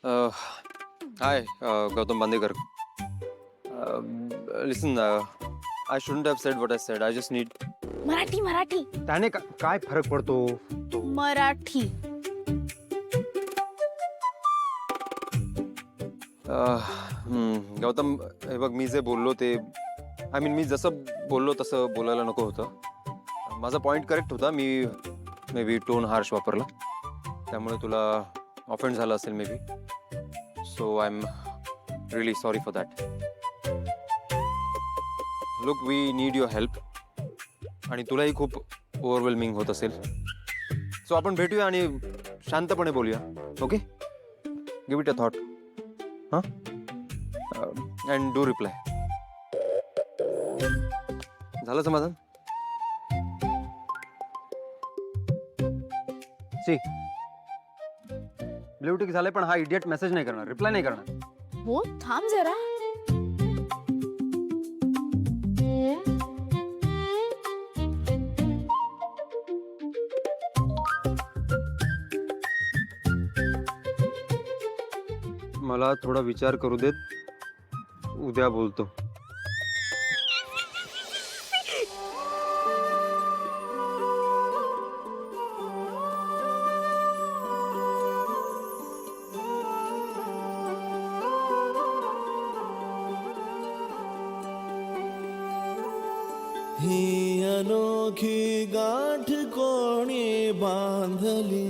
Hi, Gautam Bandekar. Listen, I shouldn't have said what I said. I just need. Marathi Marathi त्याने काय फरक पडतो? मराठी. गौतम, हे बघ, मी जे बोललो ते आय मीन मी जसं बोललो तसं बोलायला नको होतं. माझा पॉईंट करेक्ट होता. मी मे बी टोन हार्श वापरला, त्यामुळे तुला ऑफेंड झाला असेल maybe. So I am really sorry for that. Look, we need your help. आणि तुलाही खूप ओव्हरवेल्मिंग होत असेल. सो आपण भेटूया आणि शांतपणे बोलूया. Okay, give it a thought. हां, अँड डू रिप्लाय. झालं समाधान? सी, ब्ल्यू टिक झालंय, पण हा इडियट मेसेज नाही करणार, रिप्लाय नाही करणार. हो, थांब जरा. मला थोडा विचार करू देत, उद्या बोलतो. ही अनोखी गाठ कोणी बांधली,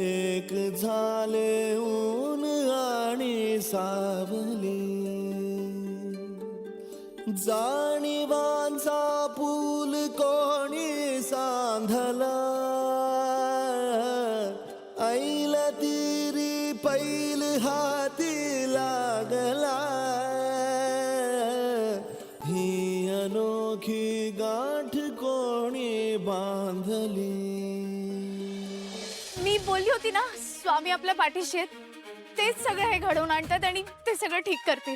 एक झाले ऊन आणि सावली, जाणीवांचा पूल कोणी सांधला, ऐल तिरी पैल हाती लागला, ही अनोखी गाठ कोणी बांधली. मी बोलली होती ना, स्वामी आपल्या पाठीशी आहेत. तेच सगळं हे घडवून आणतात आणि ते सगळं ठीक करतील.